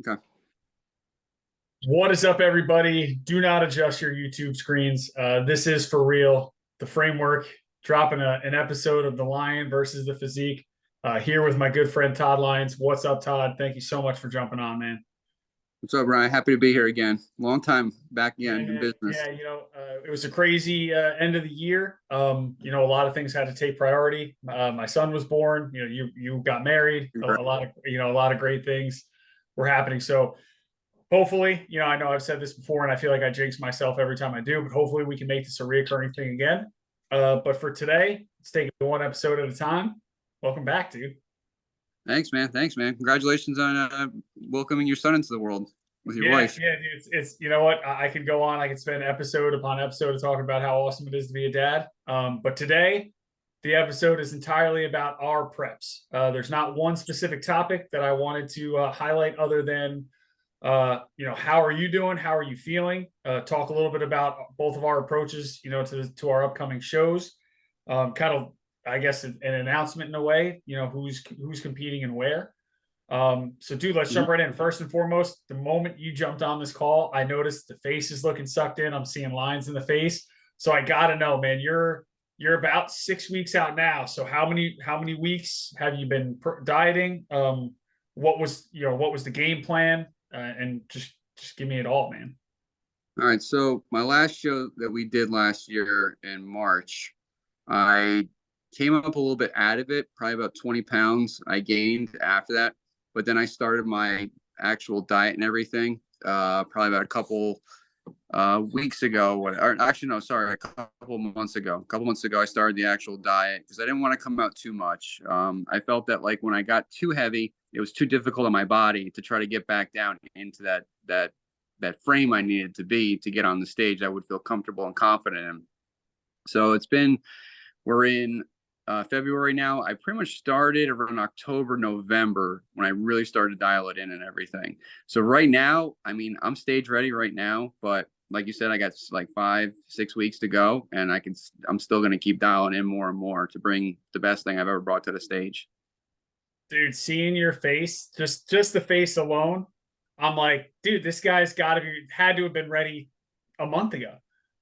Okay. What is up, everybody? Do not adjust your YouTube screens. This is for real. The framework dropping an episode of The Lion versus the Physique. Here with my good friend Todd Lyons. What's up, Todd? Thank you so much for jumping on, man. What's up, Ryan? Happy to be here again. Long time back again in Yeah, business. yeah. It was a crazy end of the year. A lot of things had to take priority. My son was born. You got married. A lot of a lot of great things were happening. So hopefully, I know I've said this before and I feel like I jinx myself every time I do, but hopefully we can make this a reoccurring thing again. But for today, let's take it one episode at a time. Welcome back, dude. Thanks, man. Thanks, man. Congratulations on welcoming your son into the world with your Yeah, wife. yeah, dude. It's you know what? I could go on. I could spend episode upon episode talking about how awesome it is to be a dad. But today, the episode is entirely about our preps. There's not one specific topic that I wanted to highlight other than how are you doing? How are you feeling? Talk a little bit about both of our approaches, to our upcoming shows. Kind of, I guess, an announcement in a way. Who's competing and where. So, dude, let's Mhm. jump right in. First and foremost, the moment you jumped on this call, I noticed the face is looking sucked in. I'm seeing lines in the face. So I gotta know, man. You're about 6 weeks out now. So how many weeks have you been dieting? What was the game plan? And just give me it all, man. All right. So my last show that we did last year in March, I came up a little bit out of it, probably about 20 pounds I gained after that. But then I started my actual diet and everything, probably about a couple weeks ago, or actually no, sorry, a couple months ago. A couple months ago, I started the actual diet because I didn't want to come out too much. I felt that like when I got too heavy, it was too difficult on my body to try to get back down into that frame I needed to be to get on the stage. I would feel comfortable and confident in. So we're in February now. I pretty much started around October, November when I really started to dial it in and everything. So right now, I mean, I'm stage ready right now, but like you said, I got like 5, 6 weeks to go, and I'm still going to keep dialing in more and more to bring the best thing I've ever brought to the stage. Dude, seeing your face, just the face alone, I'm like, dude, this guy's had to have been ready a month ago.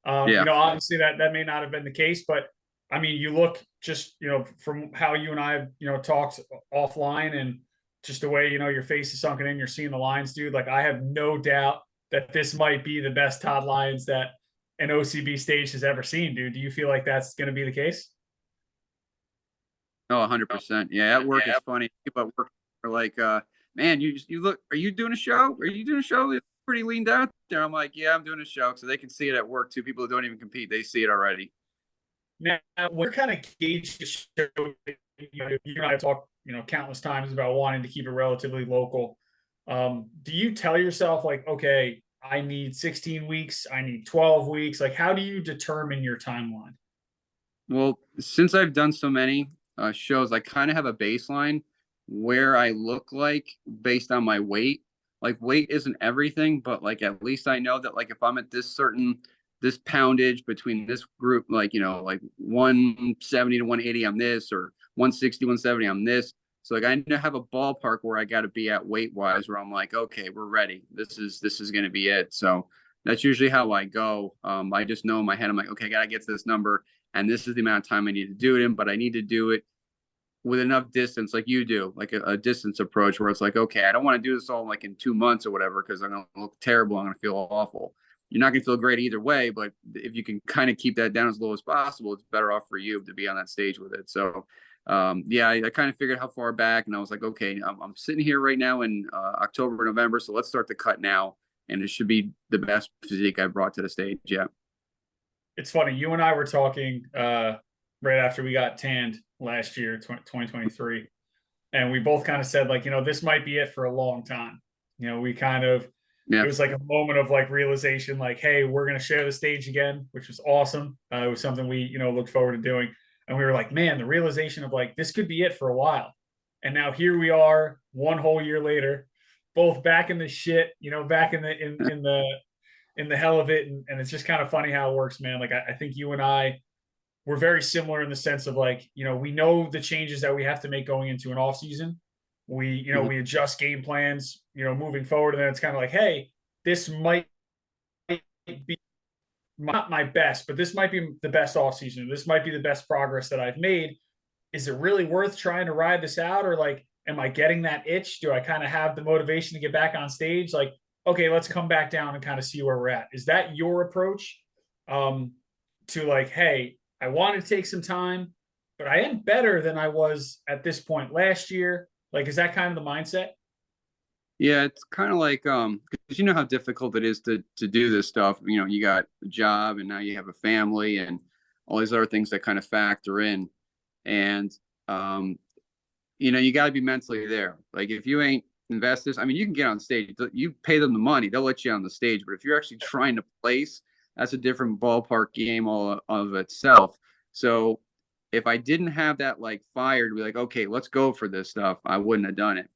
Yeah. Obviously that may not have been the case, but I mean, you look just, from how you and I, talked offline and just the way, your face is sunken in, you're seeing the lines, dude. Like, I have no doubt that this might be the best Todd Lyons that an OCB stage has ever seen, dude. Do you feel like that's going to be the case? Oh, 100%. Yeah, at work it's funny. People at work are like, man, you look. Are you doing a show? Are you doing a show? You're pretty leaned out there. I'm like, yeah, I'm doing a show, so they can see it at work too. People who don't even compete, they see it already. Now, we're kind of gauged the show. You and I have talked, countless times about wanting to keep it relatively local. Do you tell yourself like, okay, I need 16 weeks, I need 12 weeks? Like, how do you determine your timeline? Well, since I've done so many shows, I kind of have a baseline where I look like based on my weight. Like weight isn't everything, but like at least I know that like if I'm at this poundage between this group, like like 170 to 180 on this, or 160, 170 on this. So like I have a ballpark where I got to be at weight wise, where I'm like, okay, we're ready. This is going to be it. So that's usually how I go. I just know in my head, I'm like, okay, I got to get to this number, and this is the amount of time I need to do it in, but I need to do it with enough distance, like you do, like a distance approach, where it's like, okay, I don't want to do this all like in 2 months or whatever, because I'm going to look terrible. I'm going to feel awful. You're not going to feel great either way, but if you can kind of keep that down as low as possible, it's better off for you to be on that stage with it. So, yeah, I kind of figured how far back, and I was like, okay, I'm sitting here right now in October, November, so let's start the cut now, and it should be the best physique I've brought to the stage. Yeah. It's funny. You and I were talking right after we got tanned last year, 2023. And we both kind of said, like, this might be it for a long time. We kind of, it Yeah. was like a moment of like realization, like, hey, we're going to share the stage again, which was awesome. It was something we, looked forward to doing. And we were like, man, the realization of like, this could be it for a while. And now here we are, one whole year later, both back in the shit, back in the hell of it. And it's just kind of funny how it works, man. Like, I think you and I, we're very similar in the sense of like, we know the changes that we have to make going into an off season. We adjust game plans, moving forward. And then it's kind of like, hey, this might be not my best, but this might be the best off season. This might be the best progress that I've made. Is it really worth trying to ride this out? Or like, am I getting that itch? Do I kind of have the motivation to get back on stage? Like, okay, let's come back down and kind of see where we're at. Is that your approach um, to like, hey, I want to take some time, but I am better than I was at this point last year? Like, is that kind of the mindset? Yeah, it's kind of like because you know how difficult it is to do this stuff. You know, you got a job and now you have a family and all these other things that kind of factor in. And um, you know, you got to be mentally there. Like if you ain't investors, I mean, you can get on stage. You pay them the money, they'll let you on the stage. But if you're actually trying to place, that's a different ballpark game all of itself. So if I didn't have that like fire to be like, okay, let's go for this stuff, I wouldn't have done it.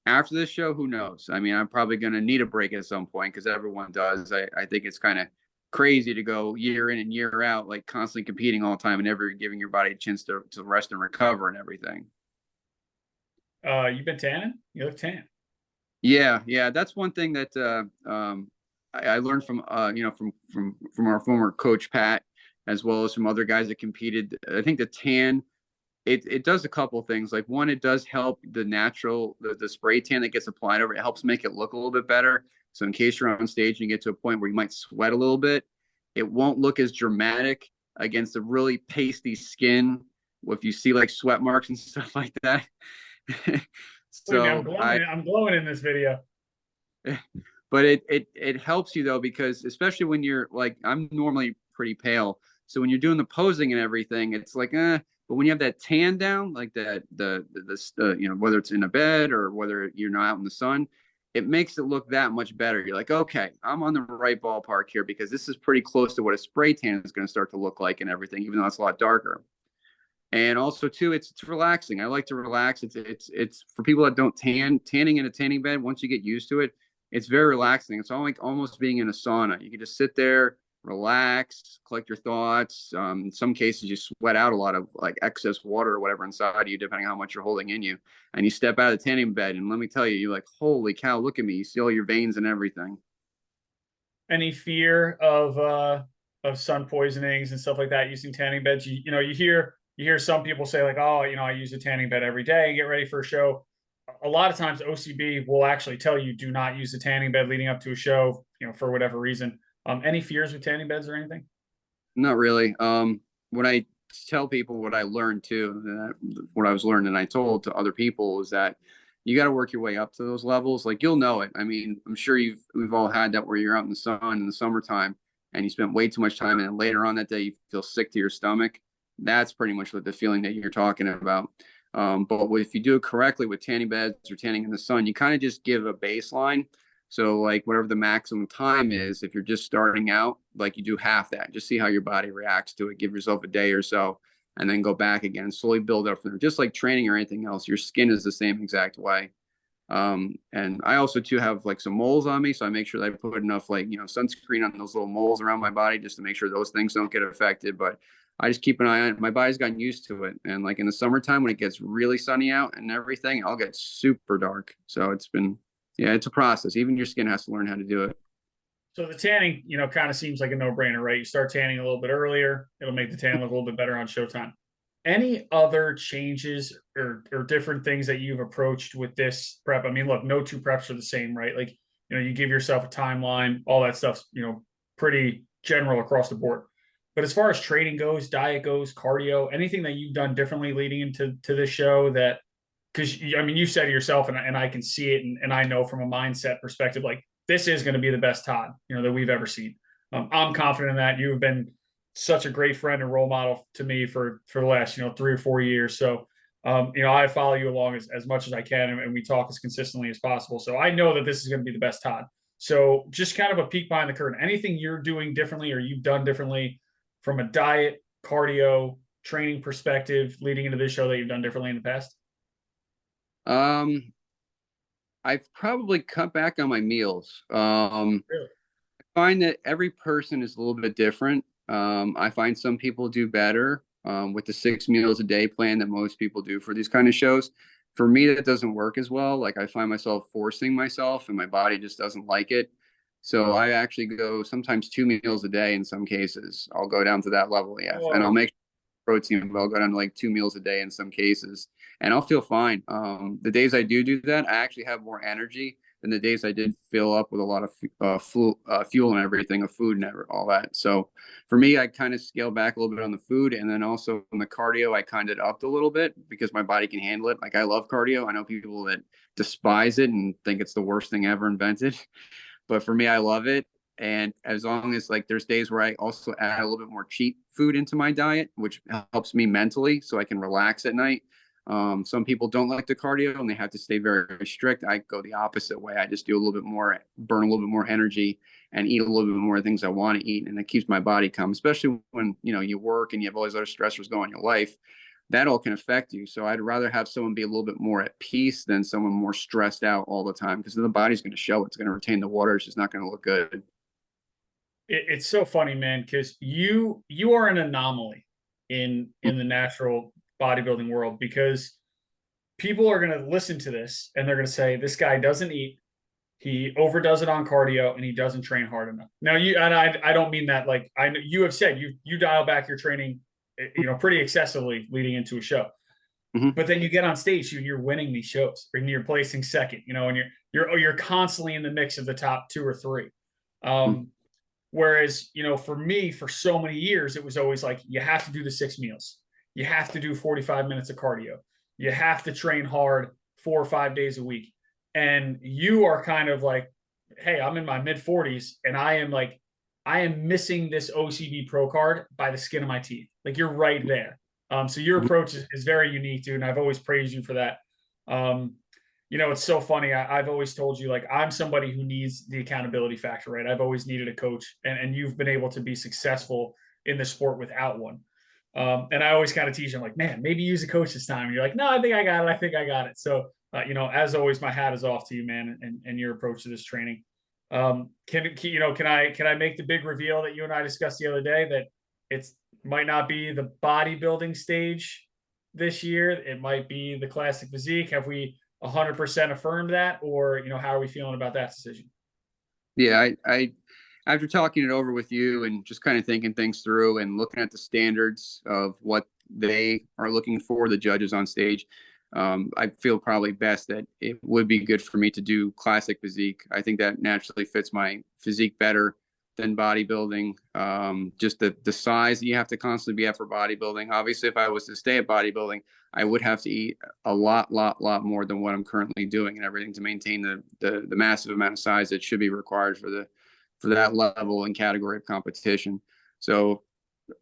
After this show, who knows? I mean, I'm probably going to need a break at some point because everyone does. I think it's kind of crazy to go year in and year out, like constantly competing all the time and never giving your body a chance to rest and recover and everything. You've been tanning? You look tan. Yeah, yeah, that's one thing that I learned from you know from our former coach Pat, as well as some other guys that competed. I think the tan it does a couple of things. Like one, it does help the natural the spray tan that gets applied over. It helps make it look a little bit better. So in case you're on stage and you get to a point where you might sweat a little bit, it won't look as dramatic against a really pasty skin. If you see like sweat marks and stuff like that. Believe me, I'm So I glowing. I'm glowing in this video. but it helps you though because especially when you're like I'm normally pretty pale, so when you're doing the posing and everything, it's like but when you have that tan down, like that the you know whether it's in a bed or whether you're not out in the sun, it makes it look that much better. You're like, okay, I'm on the right ballpark here because this is pretty close to what a spray tan is going to start to look like and everything, even though it's a lot darker. And also too, it's relaxing. I like to relax. It's for people that don't tanning in a tanning bed. Once you get used to it, it's very relaxing. It's all like almost being in a sauna. You can just sit there, relax, collect your thoughts. In some cases, you sweat out a lot of like excess water or whatever inside of you, depending on how much you're holding in you. And you step out of the tanning bed, and let me tell you, you're like, holy cow, look at me. You see all your veins and everything. Any fear of sun poisonings and stuff like that using tanning beds? You hear some people say like, oh, I use a tanning bed every day and get ready for a show. A lot of times OCB will actually tell you do not use a tanning bed leading up to a show, for whatever reason. Any fears with tanning beds or anything? Not really. When I tell people what I learned too, what I was learning and I told to other people is that you got to work your way up to those levels. Like you'll know it. I mean, I'm sure we've all had that where you're out in the sun in the summertime and you spent way too much time and then later on that day you feel sick to your stomach. That's pretty much what the feeling that you're talking about. But if you do it correctly with tanning beds or tanning in the sun, you kind of just give a baseline. So like whatever the maximum time is, if you're just starting out, like you do half that, just see how your body reacts to it. Give yourself a day or so, and then go back again. Slowly build up from there. Just like training or anything else, your skin is the same exact way. And I also too have like some moles on me, so I make sure that I put enough like sunscreen on those little moles around my body just to make sure those things don't get affected. But I just keep an eye on it. My body's gotten used to it, and like in the summertime when it gets really sunny out and everything, I'll get super dark. So it's been yeah, it's a process. Even your skin has to learn how to do it. So the tanning, kind of seems like a no-brainer, right? You start tanning a little bit earlier, it'll make the tan look a little bit better on showtime. Any other changes or different things that you've approached with this prep? I mean, look, no two preps are the same, right? Like, you give yourself a timeline, all that stuff's, pretty general across the board. But as far as training goes, diet goes, cardio, anything that you've done differently leading into this show that because I mean, you said it yourself, and I can see it, and I know from a mindset perspective, like this is going to be the best Todd, that we've ever seen. I'm confident in that. You've been such a great friend and role model to me for the last 3 or 4 years. So, I follow you along as much as I can, and we talk as consistently as possible. So I know that this is going to be the best Todd. So just kind of a peek behind the curtain. Anything you're doing differently or you've done differently from a diet, cardio, training perspective leading into this show that you've done differently in the past? Um, I've probably cut back on my meals. Really? I find that every person is a little bit different. I find some people do better with the 6 meals a day plan that most people do for these kind of shows. for me, that doesn't work as well. Like I find myself forcing myself and my body just doesn't like it. So I actually go sometimes 2 meals a day in some cases. I'll go down to that level. Yeah. And I'll Whoa. make protein, but I'll go down to like 2 meals a day in some cases, and I'll feel fine. The days I do that, I actually have more energy than the days I did fill up with a lot of fuel and everything, of food and all that. So for me, I kind of scale back a little bit on the food, and then also on the cardio, I kind of upped a little bit because my body can handle it. Like I love cardio. I know people that despise it and think it's the worst thing ever invented. But for me, I love it. And as long as like there's days where I also add a little bit more cheat food into my diet, which helps me mentally so I can relax at night. Some people don't like the cardio and they have to stay very, very strict. I go the opposite way. I just do a little bit more, burn a little bit more energy and eat a little bit more things I want to eat. And it keeps my body calm, especially when, you work and you have all these other stressors going in your life. That all can affect you. So I'd rather have someone be a little bit more at peace than someone more stressed out all the time, because then the body's going to show it's going to retain the water. It's just not going to look good. It's so funny, man, because you are an anomaly in the natural bodybuilding world, because people are going to listen to this and they're going to say this guy doesn't eat, he overdoes it on cardio, and he doesn't train hard enough. Now you and I don't mean that, like, I you have said you dial back your training, pretty excessively leading into a show. Mm-hmm. But then you get on stage and you're winning these shows, and you're placing second, and you're constantly in the mix of the top two or three. Mm-hmm. Whereas, for me, for so many years, it was always like, you have to do the 6 meals. You have to do 45 minutes of cardio. You have to train hard 4 or 5 days a week. And you are kind of like, hey, I'm in my mid 40s and I am missing this OCB pro card by the skin of my teeth. Like, you're right there. So your approach is very unique, dude. And I've always praised you for that. It's so funny. I've always told you, like, I'm somebody who needs the accountability factor, right? I've always needed a coach, and you've been able to be successful in the sport without one. And I always kind of tease you, I'm like, man, maybe use a coach this time. And you're like, no, I think I got it. I think I got it. So, as always, my hat is off to you, man, and your approach to this training. Can I make the big reveal that you and I discussed the other day, that it's might not be the bodybuilding stage this year? It might be the classic physique. Have we 100% affirmed that, or how are we feeling about that decision? Yeah, I after talking it over with you and just kind of thinking things through and looking at the standards of what they are looking for, the judges on stage, I feel probably best that it would be good for me to do classic physique. I think that naturally fits my physique better than bodybuilding. Just the size that you have to constantly be at for bodybuilding. Obviously, if I was to stay at bodybuilding, I would have to eat a lot more than what I'm currently doing and everything to maintain the massive amount of size that should be required for that level and category of competition. So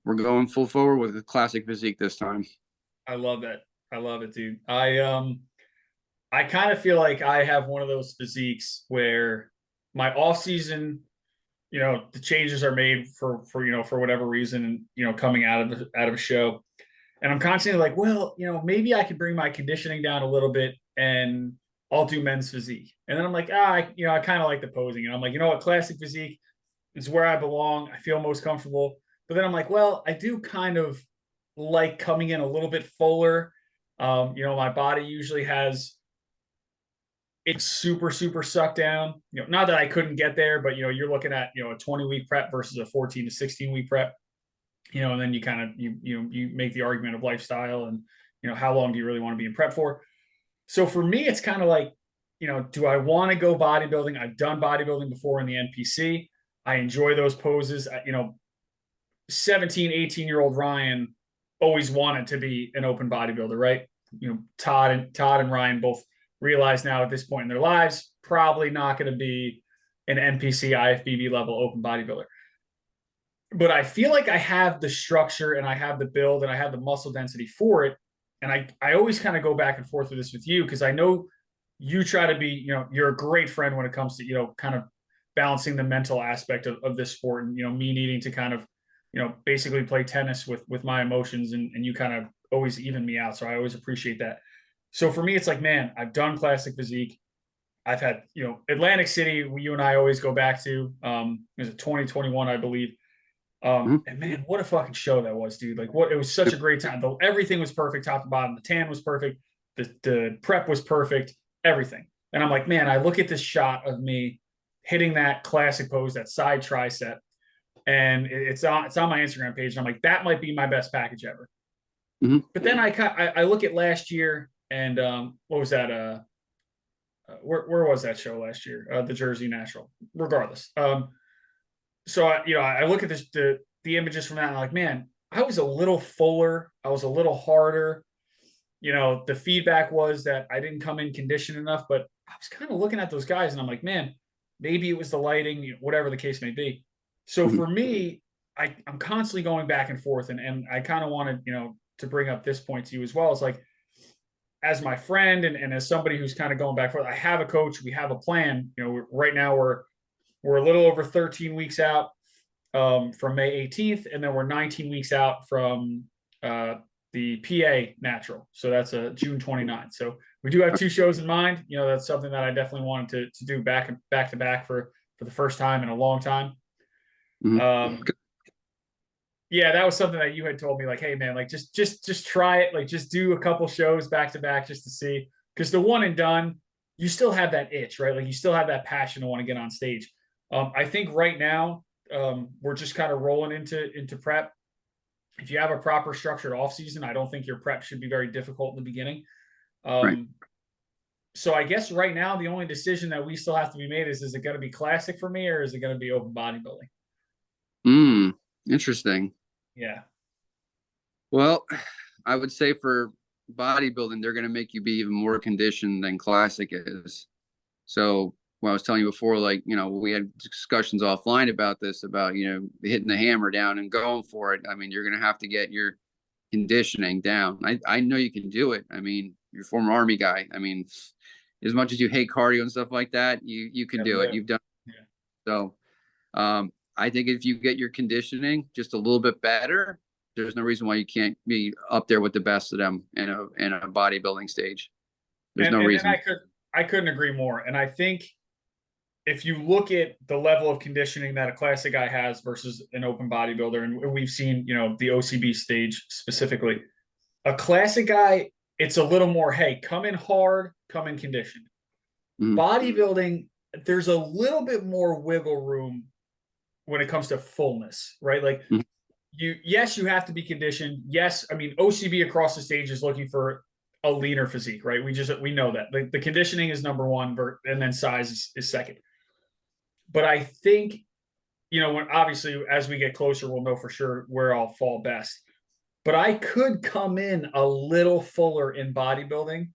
we're going full forward with the classic physique this time. I love that. I love it, dude. I kind of feel like I have one of those physiques where my off season, the changes are made for whatever reason, coming out of a show. And I'm constantly like, well, maybe I could bring my conditioning down a little bit and I'll do men's physique. And then I'm like, I kind of like the posing. And I'm like, what, classic physique is where I belong. I feel most comfortable. But then I'm like, well, I do kind of like coming in a little bit fuller. My body usually has it's super, super sucked down. Not that I couldn't get there, but you're looking at a 20-week prep versus a 14 to 16-week prep. And then you kind of you make the argument of lifestyle and how long do you really want to be in prep for. So for me, it's kind of like, do I want to go bodybuilding? I've done bodybuilding before in the NPC. I enjoy those poses. 17, 18-year-old Ryan always wanted to be an open bodybuilder, right? Todd and Ryan both realize now at this point in their lives, probably not going to be an NPC IFBB level open bodybuilder. But I feel like I have the structure and I have the build and I have the muscle density for it. And I always kind of go back and forth with this with you, because I know you try to be, you're a great friend when it comes to, kind of balancing the mental aspect of this sport, and, me needing to kind of, basically play tennis with my emotions, and you kind of always even me out. So I always appreciate that. So for me, it's like, man, I've done classic physique. I've had, Atlantic City, you and I always go back to, it was 2021, I believe. Mhm. And man, what a fucking show that was, dude. Like, it was such a great time. Everything was perfect, top to bottom. The tan was perfect. the prep was perfect, everything. And I'm like, man, I look at this shot of me hitting that classic pose, that side tricep, and it's on my Instagram page. And I'm like, that might be my best package ever. Mhm. But then I look at last year and what was that? Where was that show last year? The Jersey National. Regardless, so I look at the images from that and I'm like, man, I was a little fuller, I was a little harder. The feedback was that I didn't come in conditioned enough, but I was kind of looking at those guys and I'm like, man, maybe it was the lighting, whatever the case may be. So Mhm. for me, I'm constantly going back and forth, and I kind of wanted, to bring up this point to you as well. It's like, as my friend and as somebody who's kind of going back and forth, I have a coach, we have a plan. Right now we're a little over 13 weeks out from May 18th, and then we're 19 weeks out from uh, the PA Natural. So that's June 29th. So we do have two shows in mind. That's something that I definitely wanted to do back to back for the first time in a long time. Mhm. Yeah, that was something that you had told me, like, hey man, like just try it, like just do a couple shows back to back just to see, because the one and done, you still have that itch, right? Like you still have that passion to want to get on stage. I think right now we're just kind of rolling into prep. If you have a proper structured off season, I don't think your prep should be very difficult in the beginning. Right. So I guess right now the only decision that we still have to be made is it going to be classic for me, or is it going to be open bodybuilding? Interesting. Yeah. Well, I would say for bodybuilding, they're going to make you be even more conditioned than classic is. So what I was telling you before, like, we had discussions offline about this, about, hitting the hammer down and going for it. I mean, you're going to have to get your conditioning down. I know you can do it. I mean, you're a former Army guy. I mean, as much as you hate cardio and stuff like that, you can Gotta do it. live. You've done Yeah. so. I think if you get your conditioning just a little bit better, there's no reason why you can't be up there with the best of them in a bodybuilding stage. There's And no and reason. I couldn't agree more. And I think if you look at the level of conditioning that a classic guy has versus an open bodybuilder, and we've seen, the OCB stage specifically, a classic guy, it's a little more, hey, come in hard, come in conditioned. Mhm. Bodybuilding, there's a little bit more wiggle room when it comes to fullness, right? Like Mhm. yes, you have to be conditioned. Yes, I mean OCB across the stage is looking for a leaner physique, right? We know that the conditioning is number one, and then size is second. But I think when obviously as we get closer, we'll know for sure where I'll fall best. But I could come in a little fuller in bodybuilding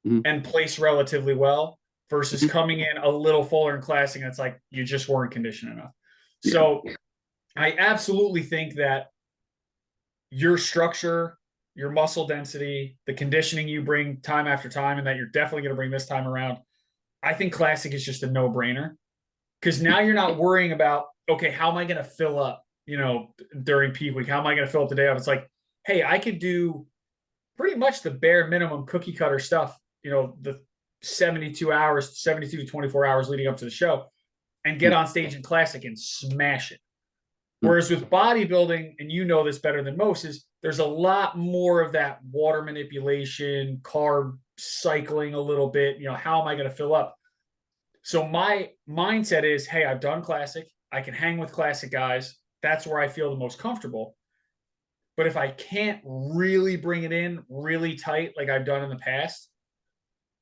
Mhm. and place relatively well versus Mhm. coming in a little fuller in classing. It's like you just weren't conditioned enough. Yeah. So I absolutely think that your structure, your muscle density, the conditioning you bring time after time, and that you're definitely going to bring this time around, I think classic is just a no brainer, because now you're not worrying about, okay, how am I going to fill up, during peak week? How am I going to fill up the day off? It's like, hey, I could do pretty much the bare minimum cookie cutter stuff, the 72 hours, 72 to 24 hours leading up to the show, and get Mhm. on stage in classic and smash it. Mhm. Whereas with bodybuilding, and you know this better than most, is there's a lot more of that water manipulation, carb cycling a little bit. How am I going to fill up? So my mindset is, hey, I've done classic. I can hang with classic guys. That's where I feel the most comfortable. But if I can't really bring it in really tight like I've done in the past,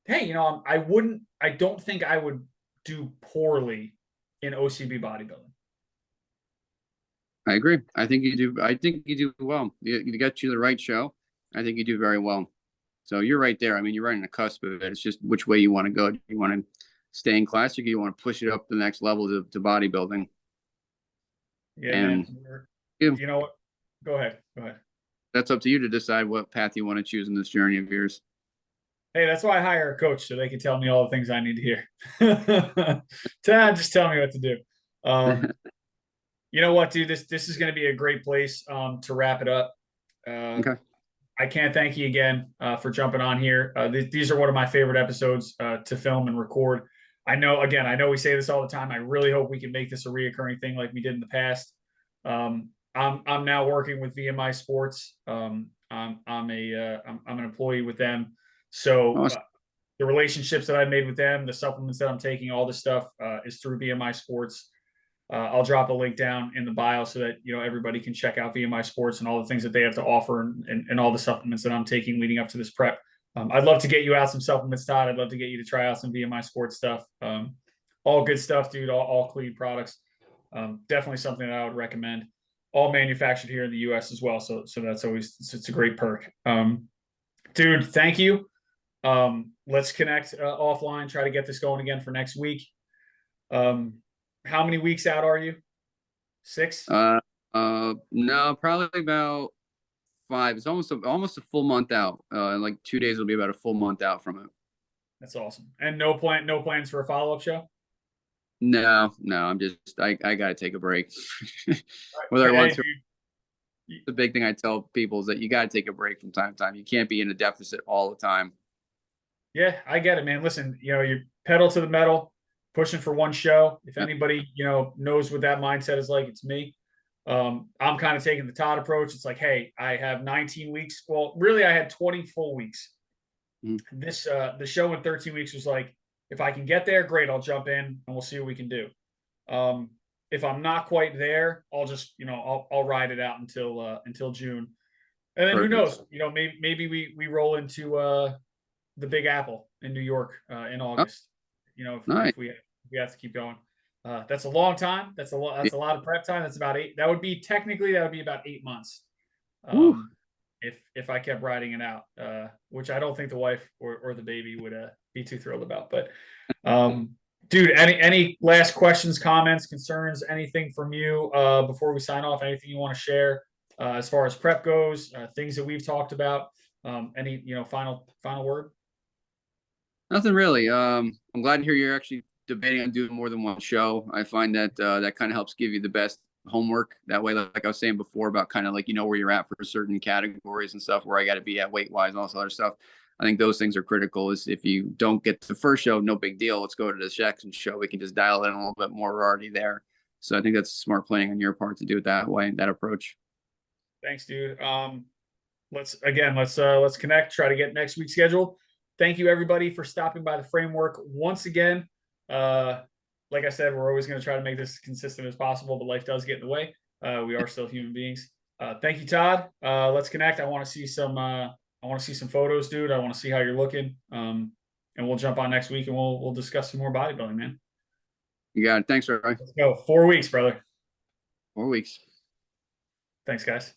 hey, I don't think I would do poorly in OCB bodybuilding. I agree. I think you do. I think you do well. You got you the right show. I think you do very well. So you're right there. I mean, you're right on the cusp of it. It's just which way you want to go. Do you want to stay in classic? Or you want to push it up the next level to bodybuilding? Yeah, man. And you, You know what? Go ahead. Go ahead. that's up to you to decide what path you want to choose in this journey of yours. Hey, that's why I hire a coach, so they can tell me all the things I need to hear. Just tell me what to do. You know what, dude? This is going to be a great place to wrap it up. Okay. I can't thank you again for jumping on here. These are one of my favorite episodes to film and record. I know we say this all the time. I really hope we can make this a reoccurring thing like we did in the past. I'm now working with VMI Sports. I'm an employee with them. So Awesome. the relationships that I made with them, the supplements that I'm taking, all this stuff is through VMI Sports. I'll drop a link down in the bio so that everybody can check out VMI Sports and all the things that they have to offer, and all the supplements that I'm taking leading up to this prep. I'd love to get you out some supplements, Todd. I'd love to get you to try out some VMI Sports stuff. All good stuff, dude. All clean products. Definitely something that I would recommend. All manufactured here in the U.S. as well, so that's always it's a great perk. Dude, thank you. Let's connect offline. Try to get this going again for next week. How many weeks out are you? 6? No, probably about 5. It's almost a full month out. Like 2 days will be about a full month out from it. That's awesome. And no plans for a follow-up show? No, I gotta take a break. Whether I Hey, want to, dude, the big thing I tell people is that you gotta take a break from time to time. You can't be in a deficit all the time. yeah, I get it, man. Listen, you pedal to the metal, pushing for one show. If anybody, knows what that mindset is like, it's me. I'm kind of taking the Todd approach. It's like, hey, I have 19 weeks. Well, really, I had 20 full weeks. Mm-hmm. The show in 13 weeks was like, if I can get there, great, I'll jump in and we'll see what we can do. If I'm not quite there, I'll just, I'll ride it out until June. And then who knows? Maybe we roll into the Big Apple in New York in August. Nice. If we have to keep going. That's a long time. That's a lot. That's a lot of prep time. That's about 8. That would be about 8 months. If I kept riding it out, which I don't think the wife or the baby would be too thrilled about. But dude, any last questions, comments, concerns, anything from you before we sign off? Anything you want to share as far as prep goes? Things that we've talked about. Any final word? Nothing really. I'm glad to hear you're actually debating on doing more than one show. I find that that kind of helps give you the best homework. That way, like I was saying before about kind of like where you're at for certain categories and stuff, where I got to be at weight wise and all this other stuff. I think those things are critical. Is if you don't get the first show, no big deal. Let's go to the second show. We can just dial in a little bit more. We're already there. So I think that's smart planning on your part to do it that way, that approach. Thanks, dude. Let's connect. Try to get next week's scheduled. Thank you, everybody, for stopping by the framework once again. Like I said, we're always going to try to make this as consistent as possible, but life does get in the way. We are still human beings. Thank you, Todd. Let's connect. I want to see some photos, dude. I want to see how you're looking. And we'll jump on next week and we'll discuss some more bodybuilding, man. You got it. Thanks, Roy. Let's go. 4 weeks, brother. 4 weeks. Thanks, guys.